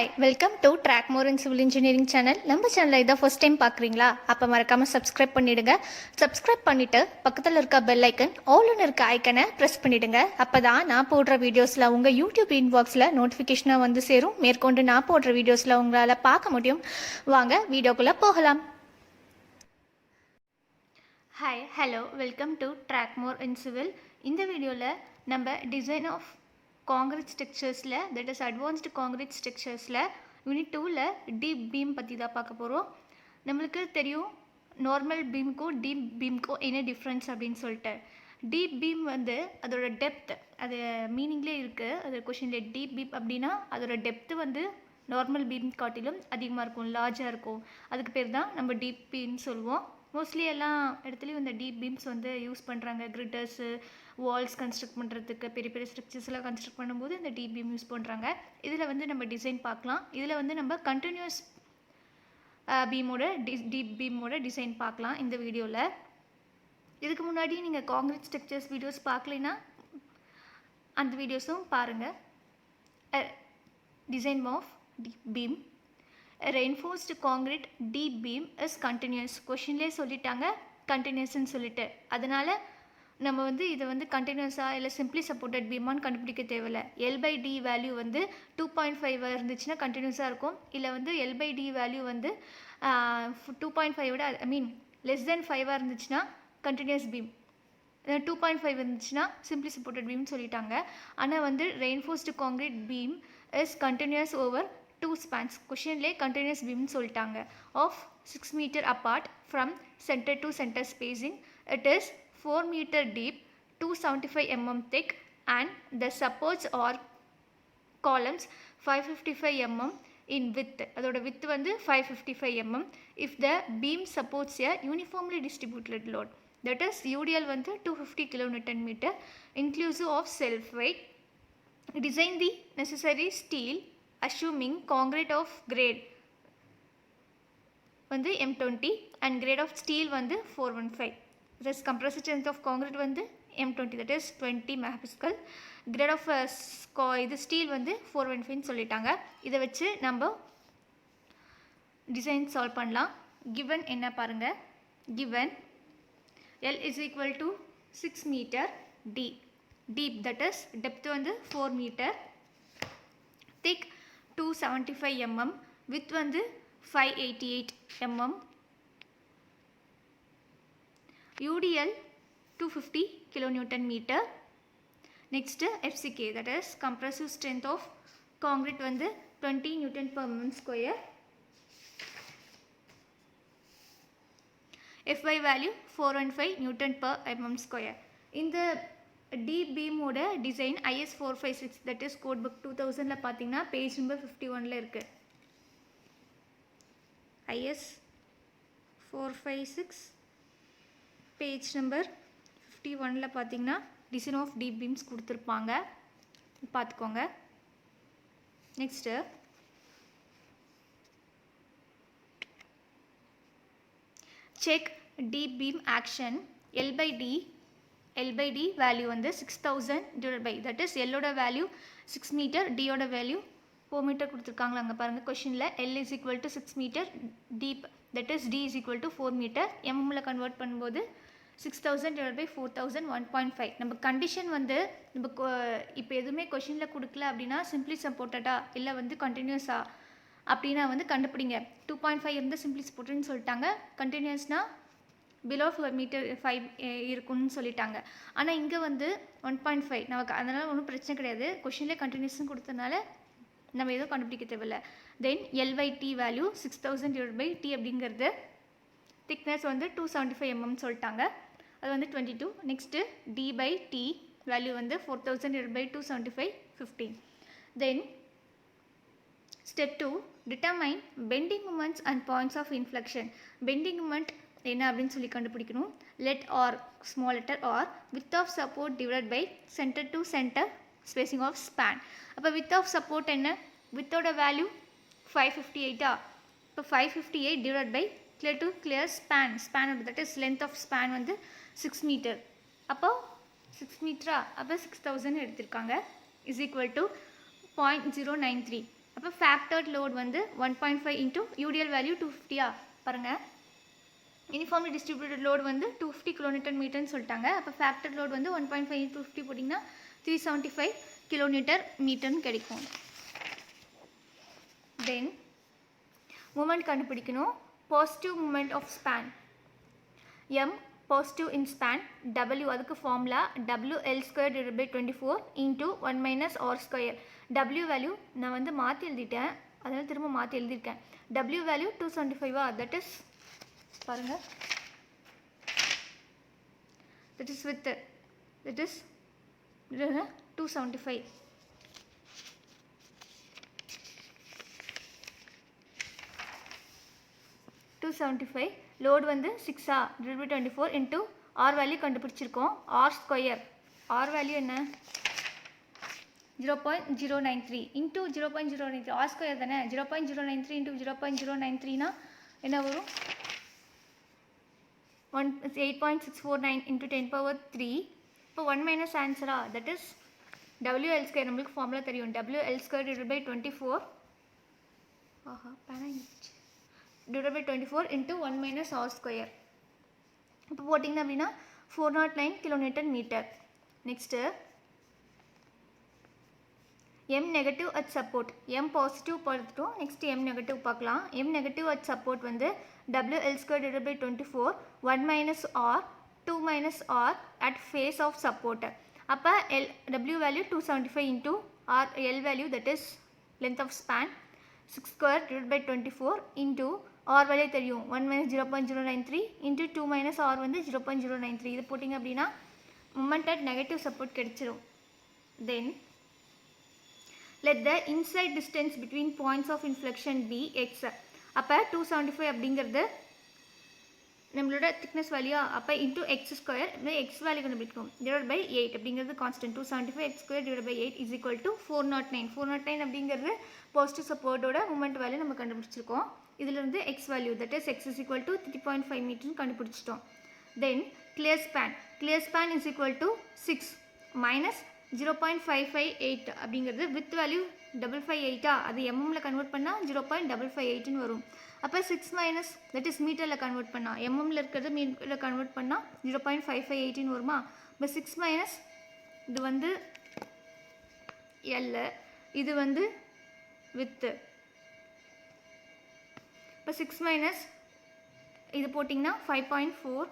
Hi welcome to track more in civil engineering channel. நம்ம சேனலில் இதை ஃபர்ஸ்ட் டைம் பார்க்குறீங்களா? அப்போ மறக்காமல் சப்ஸ்கிரைப் பண்ணிவிடுங்க. சப்ஸ்கிரைப் பண்ணிவிட்டு பக்கத்தில் இருக்க பெல் ஐக்கன் ஆல்னு இருக்க ஐக்கனை ப்ரெஸ் பண்ணிவிடுங்க. அப்போ தான் நான் போடுற வீடியோஸில் உங்கள் யூடியூப் இன்பாக்ஸில் நோட்டிஃபிகேஷனாக வந்து சேரும். மேற்கொண்டு நான் போடுற வீடியோஸில் உங்களால் பார்க்க முடியும். வாங்க வீடியோக்குள்ளே போகலாம். Hi hello welcome to track more in civil. இந்த வீடியோவில் நம்ம டிசைன் ஆஃப் காங்கிரீட் ஸ்ட்ரக்சர்ஸில், தட் இஸ் அட்வான்ஸ்டு காங்கிரீட் ஸ்ட்ரக்சர்ஸில் யூனிட் 2ல் டீப் பீம் பற்றி தான் பார்க்க போகிறோம். நம்மளுக்கு தெரியும் நார்மல் பீமுக்கும் டீப் பீமுக்கும் என்ன டிஃப்ரென்ஸ் அப்படின்னு சொல்லிட்டு. டீப் பீம் வந்து அதோட டெப்த், அது மீனிங்லேயே இருக்குது, அது கொஷின்ல டீப் பீம் அப்படின்னா அதோட டெப்த்து வந்து நார்மல் பீம் காட்டிலும் அதிகமாக இருக்கும், லார்ஜாக இருக்கும். அதுக்கு பேர் தான் நம்ம டீப் பீம்னு சொல்லுவோம். மோஸ்ட்லி எல்லா இடத்துலையும் இந்த டீப் பீம்ஸ் வந்து யூஸ் பண்ணுறாங்க. கிரிட்டர்ஸு, வால்ஸ் கன்ஸ்ட்ரக்ட் பண்ணுறதுக்கு, பெரிய பெரிய ஸ்ட்ரக்சர்ஸ்லாம் கன்ஸ்ட்ரக்ட் பண்ணும்போது இந்த டீப் பீம் யூஸ் பண்ணுறாங்க. இதில் வந்து நம்ம டிசைன் பார்க்கலாம். இதில் வந்து நம்ம கண்டினியூஸ் பீமோட டீப் பீமோட டிசைன் பார்க்கலாம் இந்த வீடியோவில். இதுக்கு முன்னாடி நீங்கள் காங்கிரீட் ஸ்ட்ரக்சர்ஸ் வீடியோஸ் பார்க்கலைன்னா அந்த வீடியோஸும் பாருங்கள். Design of deep beam. Reinforced concrete deep beam is continuous. கொஷின்லேயே சொல்லிட்டாங்க கண்டினியூஸ்ன்னு சொல்லிட்டு. அதனால் நம்ம வந்து இதை வந்து கண்டினியூஸாக இல்லை சிம்பிளி சப்போர்ட்டட் பீமான்னு கண்டுபிடிக்க தேவையில்லை. L/D வேல்யூ வந்து 2.5 இருந்துச்சுன்னா கண்டினியூஸாக இருக்கும். இல்லை வந்து L/D வேல்யூ வந்து 2.5 விட லெஸ் தென் 5 இருந்துச்சுன்னா கண்டினியூஸ் பீம், 2.5 இருந்துச்சுன்னா சிம்பிளி சப்போர்ட்டட் பீம்னு சொல்லிட்டாங்க. ஆனால் வந்து reinforced concrete beam is continuous over 2 spans. கொஷின்லேயே கண்டினியூஸ் பீம்னு சொல்லிட்டாங்க. Of 6 meter apart from center to center spacing. It is 4 meter deep, 275 mm thick, and the supports or columns 555 mm in width. அதோட width வந்து 555 mm. If the beam supports a uniformly distributed load, that is UDL வந்து 250 kN inclusive of self weight. Design the necessary steel assuming concrete of grade வந்து M20 and grade of steel வந்து 415. This compressive strength of concrete வந்து M20, that is 20 megapascal. Grade of இது steel வந்து 415 சொல்லிட்டாங்க. இதை வச்சு நம்ம டிசைன் சால்வ் பண்ணலாம். given என்ன பாருங்க. given L is equal to 6 meter deep, that is depth வந்து 4 meter, thick 275 mm, width வந்து 588 mm, UDL 250 kN. Next FCK, that is compressive strength of concrete வந்து 20 Nm/mm². FY value 415 Nm/mm². இந்த deep பீமோட design IS 456, that is code book 2000ல பார்த்தீங்கன்னா page number 51ல் இருக்குது. IS 456 page number 51ல் பார்த்தீங்கன்னா design of deep beams கொடுத்துருப்பாங்க, பார்த்துக்கோங்க. Next check deep beam action. L/D value வந்து 6000 divide by, that is L ஓட வேல்யூ 6 மீட்டர், D ஓட வேல்யூ 4 மீட்டர் கொடுத்துருக்காங்களா அங்கே பாருங்கள் கொஷினில். L is equal to 6 metre, deep that is D is equal to 4 metre. எம்எம்மில் கன்வெர்ட் பண்ணும்போது 6000 divide by 4000 1.5. நம்ம கண்டிஷன் வந்து நம்ம இப்போ எதுவுமே கொஷினில் கொடுக்கல அப்படின்னா சிம்பிளி சப்போர்ட்டடா இல்லை வந்து கண்டினியூஸா அப்படின்னா வந்து கண்டுபிடிங்க. 2.5 இருந்து சிம்பிளி சப்போர்ட்டட்னு சொல்லிட்டாங்க. கண்டினியூஸ்னால் பிலோ 4 மீட்டர் 5 இருக்குன்னு சொல்லிட்டாங்க. ஆனால் இங்கே வந்து 1.5 நமக்கு, அதனால் ஒன்றும் பிரச்சனை கிடையாது. கொஷின்லேயே கண்டினியூஸ்னு கொடுத்ததுனால நம்ம எதுவும் கண்டுபிடிக்க தேவையில்லை. Then L/T value 6000 divide by T அப்படிங்கிறது திக்னஸ் வந்து 275 mm சொல்லிட்டாங்க, அது வந்து 22. நெக்ஸ்ட்டு D/T வேல்யூ வந்து 4000 divide by 275 15. Then step 2, determine bending moments and points of inflection. Bending moment என்ன அப்படின்னு சொல்லி கண்டுபிடிக்கணும். Let R small letter R width of support divide by centre to centre spacing of span. அப்போ width of support என்ன, வித்தோட value 558. இப்போ 558 divide by clear to clear ஸ்பேனோட, that is length of span வந்து 6 மீட்டர். அப்போ 6 மீட்டரா, அப்போ 6000 எடுத்திருக்காங்க, is equal to 0.093. அப்போ ஃபேக்டர்ட் லோட் வந்து 1.5 இன்ட்டு யூடிஎல் வேல்யூ 250 பாருங்கள். யூனிஃபார்ம்லி டிஸ்ட்ரிபியூட்டட் லோடு வந்து 250 கிலோமீட்டர் மீட்டர்னு சொல்லிட்டாங்க. அப்போ ஃபேக்டர் லோடு வந்து 1.5 இன்ட்டு 250 போட்டிங்கன்னா 375 கிலோமீட்டர் மீட்டர்னு கிடைக்கும். தென் மூமெண்ட் கண்டுபிடிக்கணும். Positive moment of span m positive in span, w அதுக்கு formula WL² / 24 into 1 minus r square. w value நான் வந்து மாற்றி எழுதிட்டேன், அதனால் திரும்ப மாற்றி எழுதியிருக்கேன். w வேல்யூ 275 தட் இஸ் பாருங்கள், that is with that is 275. Load வந்து 6 / 24 இன்ட்டு ஆர் வேல்யூ கண்டுபிடிச்சிருக்கோம். ஆர் ஸ்கொயர், ஆர் வேல்யூ என்ன 0.093 இன்ட்டு 0.093 ஆர் ஸ்கொயர் தானே. 0.093 இன்ட்டு 0.093னா என்ன வரும் 8.649 இன்ட்டு 10^3. இப்போ 1 மைனஸ் ஆன்சரா, தட் இஸ் WL². நம்மளுக்கு ஃபார்முலா தெரியும், WL² / 24 divided by 24 into 1 minus r square. இப்போ போட்டிங்கன்னா அப்படின்னா 409 kilometre metre. Next m negative at support, m positive பார்த்துட்டோம். நெக்ஸ்ட் m நெகட்டிவ் பார்க்கலாம். m நெகட்டிவ் அட் சப்போர்ட் வந்து WL² divided by 24 1 minus r 2 minus r at face of support. அப்போ W value 275 into r L value that is length of span 6² divided by 24 into r value தெரியும் 1 minus 0.093 into 2 minus r வந்து 0.093. இது போட்டிங்க அப்படின்னா moment at negative support கிடைச்சிரும். தென் let the inside distance between points of inflection be x. அப்போ 275 அப்படிங்கிறது நம்மளோட thickness value. அப்போ இன்ட்டு x², எக்ஸ் வேல்யூ கண்டுபிடிக்கணும். டிவைட் பை 8 அப்படிங்கிறது constant. 275 x² divided by 8 is equal to 409. 409 அப்படிங்கிறது பாசிட்டிவ் சப்போர்ட்டோட மூமெண்ட் வேல்யூ நம்ம கண்டுபிடிச்சிருக்கோம். இதிலிருந்து x value that is x is equal to 3.5 மீட்டர்னு கண்டுபிடிச்சிட்டோம். தென் clear span is equal to 6 minus 0.558 அப்படிங்கிறது வித் வேல்யூ 558 அது எம்எம்மில் கன்வெர்ட் பண்ணால் 0.558ன்னு வரும். அப்போ 6 மைனஸ் தட் இஸ் மீட்டரில் கன்வெர்ட் பண்ணால் எம்எம்மில் இருக்கிறது மீட்டரில் கன்வெர்ட் பண்ணால் 0.558ன்னு வருமா. இப்போ 6 மைனஸ் இது வந்து எல், இது வந்து வித்து. இப்போ 6 மைனஸ் இது போட்டிங்கன்னா 5.4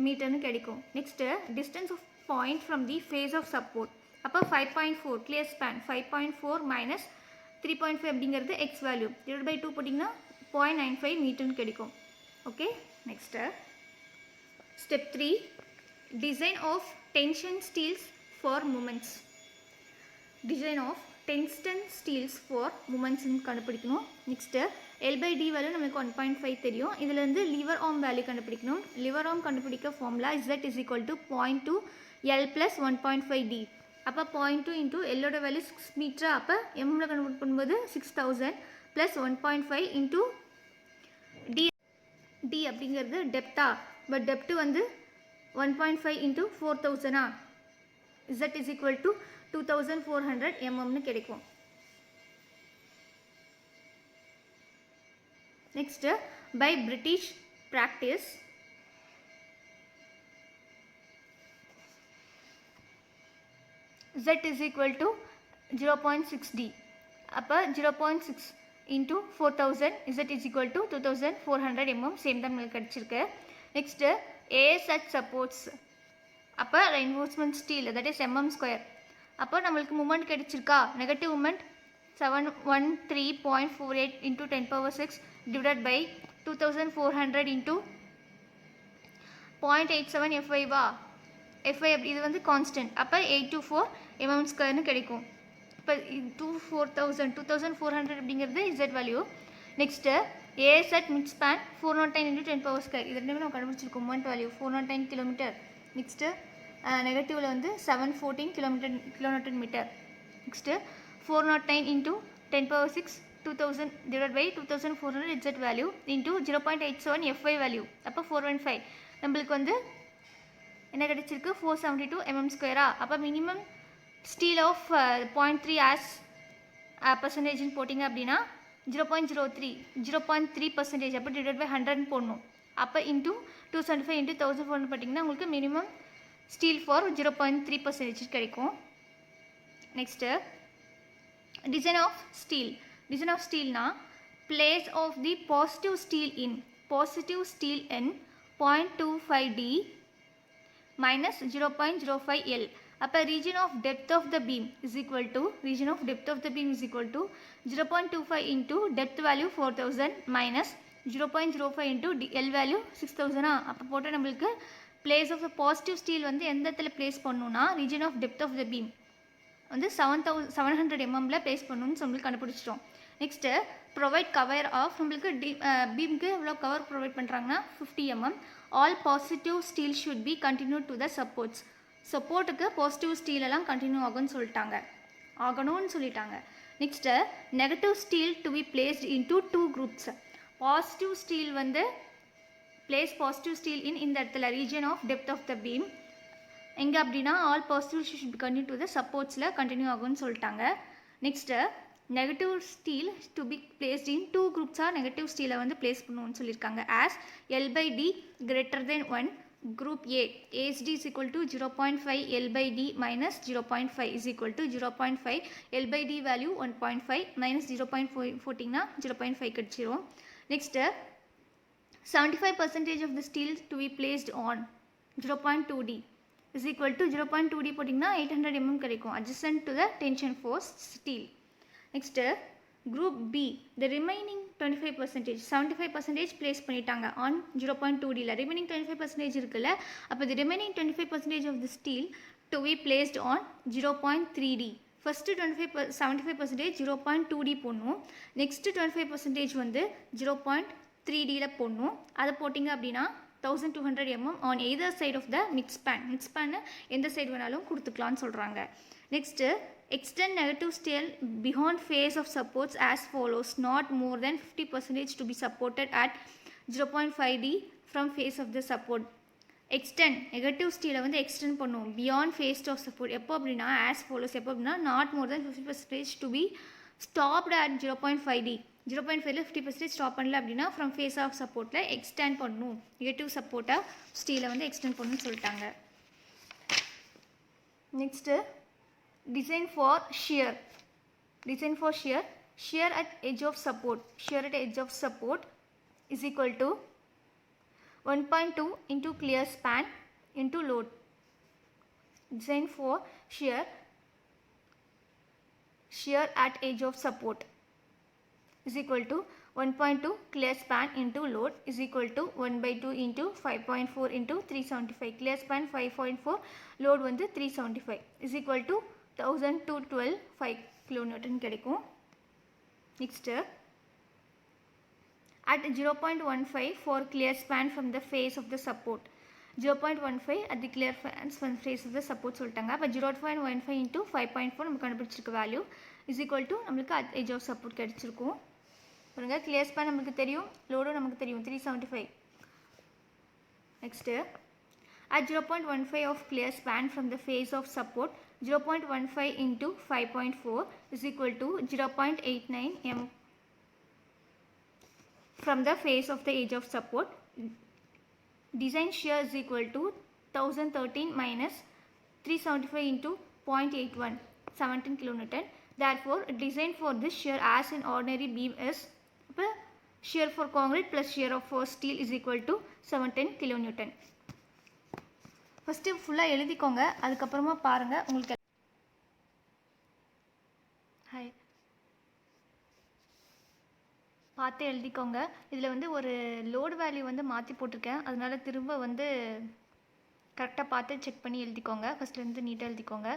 மீட்டர்னு கிடைக்கும். Next distance of point from the face of support. அப்போ 5.4 கிளியர் ஸ்பேன் 5.4 மைனஸ் 3.5 அப்படிங்கிறது எக்ஸ் வேல்யூ டிவைட் பை 2 போட்டிங்கன்னா 0.95 மீட்டர்னு கிடைக்கும். Okay, next step 3 design of tension steels for moments. Design of tension steels for மூமெண்ட்ஸ்ன்னு கண்டுபிடிக்கணும். நெக்ஸ்ட்டு L/D வேல்யூ நமக்கு 1.5 தெரியும். இதிலேருந்து லிவர் ஆர்ம் வேல்யூ கண்டுபிடிக்கணும். லிவர் ஆர்ம் கண்டுபிடிக்க formula Z is equal to 0.2 L plus 1.5 D. அப்போ 0.2 இன்ட்டு எல்லோட வேல்யூ 6 மீட்டர். அப்போ எம்மில் கன்வெர்ட் பண்ணும்போது 6000 ப்ளஸ் 1.5 இன்ட்டு டி அப்படிங்கிறது டெப்தா. பட் டெப்த்து வந்து 1.5 into 4000 Z is equal to 2400 mmன்னு கிடைக்கும். Next, by British practice, Z is equal to 0.6 D. அப்போ 0.6 into 4000 Z is equal to 2400 mm. Same தான் நம்மளுக்கு கிடச்சிருக்கு. Next AS at supports. அப்போ reinforcement steel that is mm². அப்போ நம்மளுக்கு moment கிடைச்சிருக்கா. Negative moment 713.48 into 10^6 divided by 2400 into 0.87 FI வா. FI இது வந்து கான்ஸ்டன்ட். அப்போ 824 mm² கிடைக்கும். இப்போ 2400 அப்படிங்கிறது Z value. Next AS at mid span 409 into 10^2. இது ரெண்டுமே நம்ம கண்டுபிடிச்சிருக்கோம் மூமெண்ட் வேல்யூ 409 கிலோமீட்டர். நெக்ஸ்ட்டு நெகட்டிவில் வந்து 714 kilometre metre. Next 409 into 10^6 2000 divided by 2400 Z value into 0.87 FI value. அப்போ 415 நம்மளுக்கு வந்து என்ன கிடைச்சிருக்கு 472 mm². அப்போ மினிமம் ஸ்டீல் ஆஃப் 0.3 as பர்சன்டேஜ்னு போட்டிங்க அப்படின்னா 0.03 அப்போ டிவைட் பை 100 போடணும். அப்போ இன்ட்டு 275 இன்ட்டு 1400 போட்டிங்கன்னா உங்களுக்கு மினிமம் ஸ்டீல் ஃபார் 0.3% கிடைக்கும். Next design of steel. Design of ஸ்டீல்னா place of the positive steel in 0.25D minus 0.05 L. அப்போ region of depth of the beam is equal to 0.25 into depth value 4000 minus 0.05 into L value 6000. அப்போ போட்டு நம்மளுக்கு place of the positive steel வந்து எந்த இடத்துல place பண்ணணும்னா region of depth of the beam வந்து 700 mm place பண்ணணும்னு நம்மளுக்கு கண்டுபிடிச்சிட்டோம். நெக்ஸ்ட்டு ப்ரொவைட் கவர் ஆஃப் நம்மளுக்கு பீம்க்கு எவ்வளோ கவர் ப்ரொவைட் பண்ணுறாங்கன்னா 50 mm. All positive steel should be continue to the supports. சப்போர்ட்டுக்கு பாசிட்டிவ் ஸ்டீலெல்லாம் கண்டினியூ ஆகும்னு சொல்லிட்டாங்க. Next negative steel to be placed into 2 groups. Positive steel வந்து பிளேஸ் பாசிட்டிவ் ஸ்டீல் இந்த இடத்துல region of depth of the beam எங்கே அப்படின்னா all positive should be continue to the சப்போர்ட்ஸில் கண்டினியூ ஆகும்னு சொல்லிட்டாங்க. Next negative steel to be placed in 2 groups negative ஸ்டீலை வந்து பிளேஸ் பண்ணுவோம்னு சொல்லியிருக்காங்க. As L/D greater than 1 group A ASD is equal to 0.5 L/D minus 0.5 is equal to 0.5 L/D value 1.5 minus 0.14 0.5 கிடைச்சிரும். Next 75% of the steel to be placed on 0.2D is equal to 0.2D போட்டிங்கன்னா 800 mm கிடைக்கும் adjacent to the tension force steel. Next group B the remaining 25% 75% place பண்ணிட்டாங்க on 0.2D ல remaining 25% இருக்குல்ல அப்போ the remaining 25% of the steel to be placed on 0.3D. first 75% 0.2D போடணும். next 25% வந்து 0.3D ல போடணும். அதை போட்டிங்க அப்படின்னா 1200 mm on either side of the mid span எந்த சைடு வேணாலும் கொடுத்துக்கலாம்னு சொல்கிறாங்க. Next extend negative steel beyond face of supports as follows. not more than 50% to be supported at 0.5D from face of the support. extend negative steel வந்து extend பண்ணும் beyond face of support எப்போ அப்படின்னா as follows. எப்போ அப்படின்னா not more than 50% to be stopped at 0.5D 0.5ல 50% stop பண்ணல அப்படின்னா from face of சப்போர்ட்டில் எக்ஸ்டெண்ட் பண்ணணும். நெகட்டிவ் சப்போர்ட்டாக ஸ்டீலை வந்து எக்ஸ்டெண்ட் பண்ணணும்னு சொல்லிட்டாங்க. Next design for shear. Shear at edge of support is equal to 1.2 into clear span into load. Design for shear at edge of support is equal to 1.2 clear span into load is equal to 1/2 into 5.4 into 375. Clear span 5.4, load வந்து 375 is equal to 1212 5 kN கிடைக்கும். Next at 0.15 for clear span from the face of the support. 0.15 at the clear span from the face of the support சொல்லிட்டாங்க. அப்போ 0.15 into 5.4 நம்ம கண்டுபிடிச்சிருக்க value is equal to நம்மளுக்கு at edge of support கிடைச்சிருக்கும். பாருங்க clear span நமக்கு தெரியும், லோடும் நமக்கு தெரியும் 375. Next at 0.15 of clear span from the face of support 0.15 into 5.4 is equal to 0.89 m from the face of the edge of support. Design shear is equal to 1013 minus 375 into 0.81 17 kN. Therefore design for this shear as an ordinary beam is shear for concrete plus shear for steel is equal to 17 kN. First ஃபுல்லாக எழுதிக்கோங்க, அதுக்கப்புறமா பாருங்கள் உங்களுக்கு. பார்த்து எழுதிக்கோங்க. இதில் வந்து ஒரு லோடு வேல்யூ வந்து மாற்றி போட்டிருக்கேன், அதனால திரும்ப வந்து கரெக்டாக பார்த்து செக் பண்ணி எழுதிக்கோங்க. ஃபஸ்ட்லேருந்து நீட்டாக எழுதிக்கோங்க.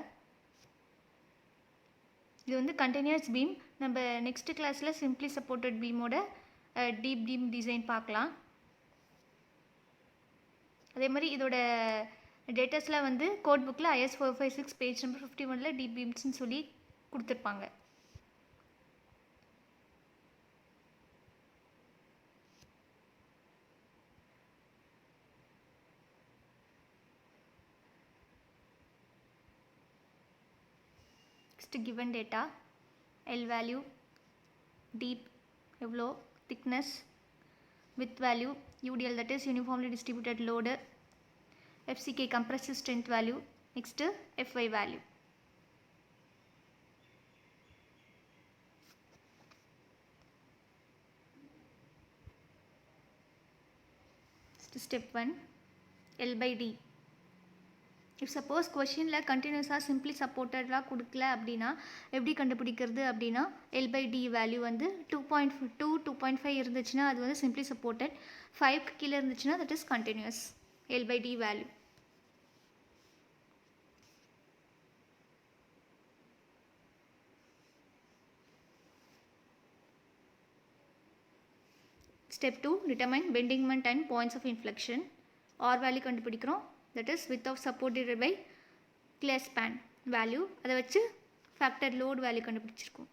இது வந்து கண்டினியூஸ் பீம். நம்ம நெக்ஸ்ட் கிளாஸில் சிம்பிளி சப்போர்ட்டட் பீமோட டீப் பீம் டிசைன் பார்க்கலாம். அதே மாதிரி இதோட டேட்டாஸில் வந்து கோட் புக்கில் IS 456 பேஜ் நம்பர் 51ல் டீப் பீம்ஸ்ன்னு சொல்லி கொடுத்துருப்பாங்க. Given data L value, deep எவ்வளோ, thickness, width value, UDL that is uniformly distributed load, FCK compressive strength value, next FY value. Step 1, L by D. If suppose question la continuously simply supported la kudukla அப்படினா எப்படி கண்டுபிடிக்கிறது அப்படினா L by D value வந்து 2.2 2.5 இருந்துச்சுனா அது வந்து simply supported, 5 க்கு கீழ இருந்துச்சுனா that is continuous. L by D value. Step 2, determine bending moment and points of inflection. R value கண்டுபிடிக்கிறோம், that is width of support divided by clear span value. அதை வச்சு factor load value கண்டுபிடிச்சிருக்கோம்.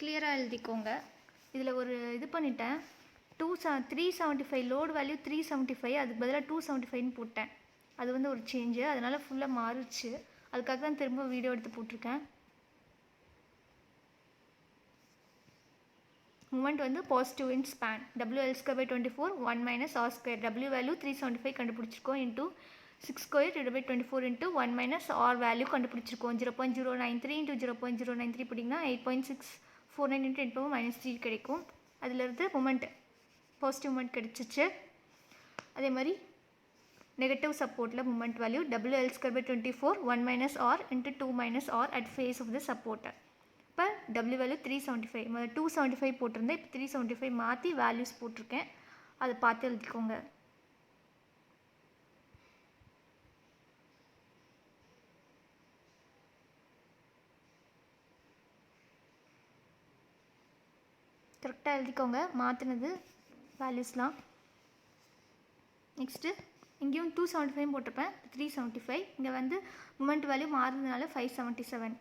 கிளியராக எழுதிக்கோங்க. இதில் ஒரு இது பண்ணிட்டேன், 375 லோட் வேல்யூ 375, அதுக்கு பதிலாக 275ன்னு போட்டேன். அது வந்து ஒரு சேஞ்சு, அதனால் ஃபுல்லாக மாறிச்சு. அதுக்காக தான் திரும்ப வீடியோ எடுத்து போட்டிருக்கேன். மூமெண்ட் வந்து positive in span, WL²/24 1 - R². W value 375 கண்டுபிடிச்சிருக்கோம், இன்டூ 6² / 24 × 1 - R வேல்யூ கண்டுபிடிச்சிருக்கோம். 0.093 × 0.093 போட்டிங்கன்னா 8.649 × 10⁻³ கிடைக்கும். அதிலிருந்து மூமெண்ட் பாசிட்டிவ் மூமெண்ட் கிடைச்சிச்சு. அதே மாதிரி negative சப்போர்ட்டில் moment value WL²/24 1 - R × 2 - R at face of the support. இப்போ W வேல்யூ 375, 275 போட்டிருந்தேன், இப்போ 375 மாற்றி வேல்யூஸ் போட்டிருக்கேன், அதை பார்த்து எழுதிக்கோங்க. கரெக்டாக எழுதிக்கோங்க மாற்றினது வேல்யூஸ்லாம். நெக்ஸ்ட்டு இங்கேயும் 275 போட்டிருப்பேன், 375. இங்கே வந்து moment value மாறுறதுனால 557.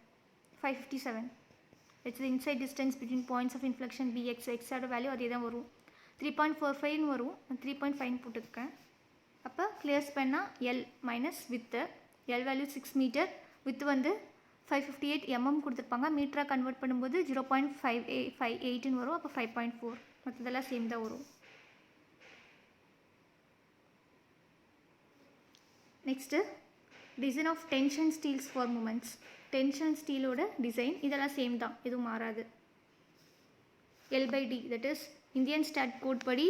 It's the inside distance between points of inflection Bx. X ஓட வேல்யூ அதே தான் வரும், 3.45ன்னு வரும், 3.5 போட்டுருக்கேன். அப்போ clear ஸ்பேன்னா L minus with. L value 6 metre, with வந்து 558 mm கொடுத்துருப்பாங்க. மீட்டராக கன்வெர்ட் பண்ணும்போது 0.558ன்னு வரும், அப்போ 5.4. மற்றதெல்லாம் சேம் தான் வரும். Next design of tension steels for moments. Tension ஸ்டீலோட டிசைன் இதெல்லாம் சேம் தான், எதுவும் மாறாது. L by D, that is Indian ஸ்டாட் கோட் படி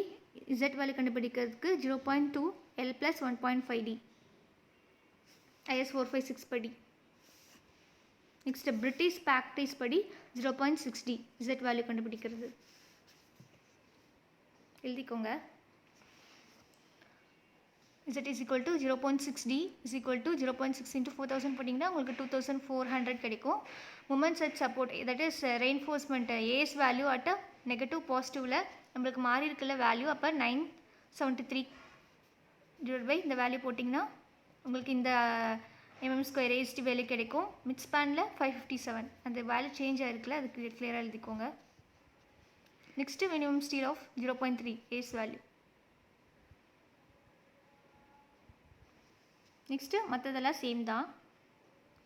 Z வேல்யூ கண்டுபிடிக்கிறதுக்கு 0.2 L + 1.5 D, IS 456 படி. நெக்ஸ்ட் பிரிட்டிஷ் ப்ராக்டிஸ் படி 0.6 D Z வேல்யூ கண்டுபிடிக்கிறது எழுதிக்கோங்க. Z is equal to 0.6 D is equal to 0.6 × 4000 போட்டிங்கன்னா உங்களுக்கு 2400 கிடைக்கும். Moments at support, that is reinforcement A s value at negative பாசிட்டிவில் நம்மளுக்கு மாறி இருக்குல்ல வேல்யூ, அப்போ 973 டிவைட் பை இந்த வேல்யூ போட்டிங்கன்னா உங்களுக்கு இந்த mm² AST வேல்யூ கிடைக்கும். மிட் ஸ்பேனில் 557, அந்த வேல்யூ சேஞ்ச் ஆகிருக்குல்ல, அதுக்கு கிளியராக எழுதிக்கோங்க. Next minimum steel of 0.3 A s value. Next மற்றதெல்லாம் சேம் தான்.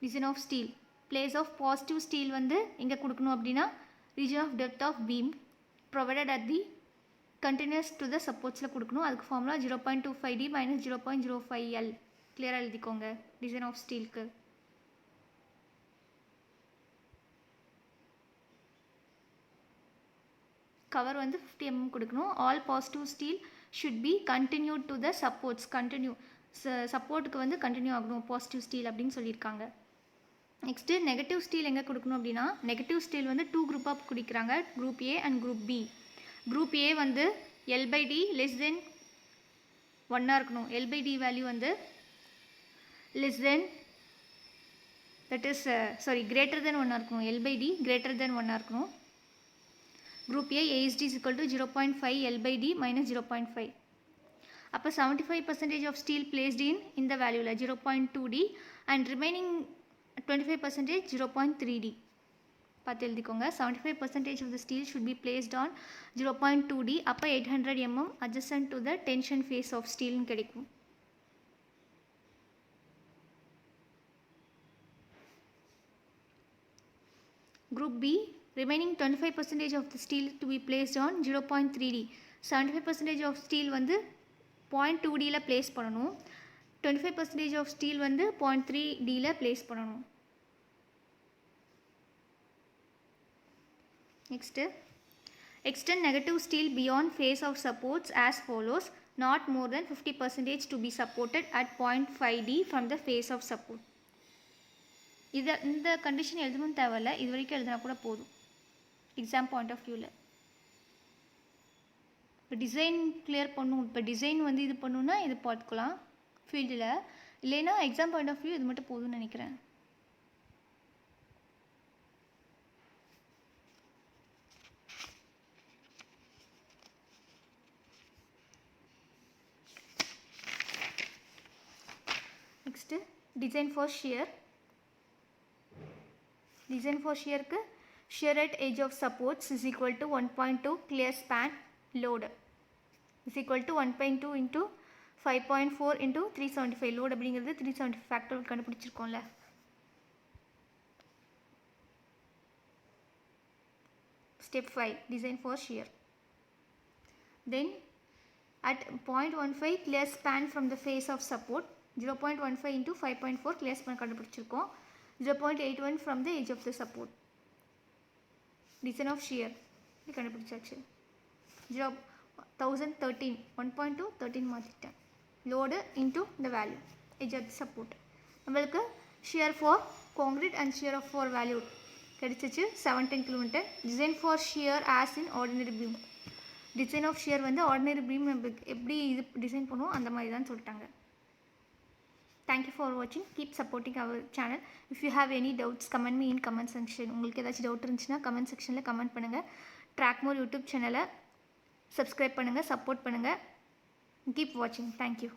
Design of steel, place of positive steel வந்து எங்கே கொடுக்கணும் அப்படின்னா region of depth of beam provided at the continuous to the சப்போர்ட்ஸில் கொடுக்கணும். அதுக்கு ஃபார்முலா 0.25 D - 0.05 L. கிளியராக எழுதிக்கோங்க டிசைன் ஆஃப் ஸ்டீலுக்கு. கவர் வந்து 50 mm கொடுக்கணும். All positive steel should be continue to the supports. Continue சப்போர்ட்டுக்கு வந்து கண்டினியூ ஆகணும் பாசிட்டிவ் ஸ்டீல் அப்படின்னு சொல்லியிருக்காங்க. நெக்ஸ்ட்டு நெகட்டிவ் ஸ்டீல் எங்கே கொடுக்கணும் அப்படின்னா நெகட்டிவ் ஸ்டீல் வந்து 2 குரூப்பாக குடிக்கிறாங்க, group A and group B. Group A வந்து L by D less than 1 இருக்கணும். L by D வேல்யூ வந்து less than, that is greater than 1 இருக்கணும். L by D greater than 1 இருக்கணும். Group A ASD is equal to 0.5 L by D - 0.5. அப்போ 75% of steel placed இன் இந்த வேல்யூவில் 0.2 D and remaining 25% 0.3 D. பார்த்து எழுதிக்கோங்க. 75% of the steel should be placed on 0.2 D. அப்போ 800 mm adjacent to the tension phase of ஸ்டீல்னு கிடைக்கும். group B, remaining 25% of the steel to be placed on 0.3D. 75% of steel வந்து 0.2Dல place பண்ணணும். 25% of steel வந்து 0.3Dல place பண்ணணும். Next, extend negative steel beyond face of supports as follows. Not more than 50% to be supported at 0.5D from the face of support. இந்த condition எழுதணும் தேவையில்லை, இது வரைக்கும் எழுதினா கூட போதும் எக்ஸாம் பாயிண்ட் ஆஃப் வியூவில். இப்போ டிசைன் கிளியர் பண்ணும், இப்போ டிசைன் வந்து இது பண்ணணுன்னா இது பார்த்துக்கலாம் ஃபீல்டில், இல்லைன்னா எக்ஸாம் பாயிண்ட் ஆஃப் வியூ இது மட்டும் போதும்னு நினைக்கிறேன். Next design for shear. Design for shear ku shear at edge of supports is equal to 1.2 clear span load is equal to 1.2 into 5.4 into 375. load அப்படிங்கிறது 375 factor கண்டுபிடிச்சிருக்கோம்ல. Step 5, design for shear. Then at 0.15 clear span from the face of support, 0.15 into 5.4 clear span கண்டுபிடிச்சிருக்கோம். 0.81 from the edge of the support. Design of shear கண்டுபிடிச்சாச்சு. 1013 1.2 13 மாற்றிட்டேன். load into the value edge of the support. நம்மளுக்கு shear for concrete and shear for value கிடைச்சிச்சு 17 kN. design for shear as in ordinary beam. design of shear வந்து ordinary beam எப்படி இது design பண்ணுவோம் அந்த மாதிரி தான் சொல்லிட்டாங்க. Thank you for watching. Keep supporting our channel. If you have any doubts, comment me in comment section. உங்களுக்கு ஏதாச்சும் டவுட் இருந்துச்சுன்னா கமெண்ட் செக்ஷனில் கமெண்ட் பண்ணுங்கள். ட்ராக்மோர் யூடியூப் சேனலை சப்ஸ்கிரைப் பண்ணுங்கள், சப்போர்ட் பண்ணுங்கள். Keep watching. Thank you.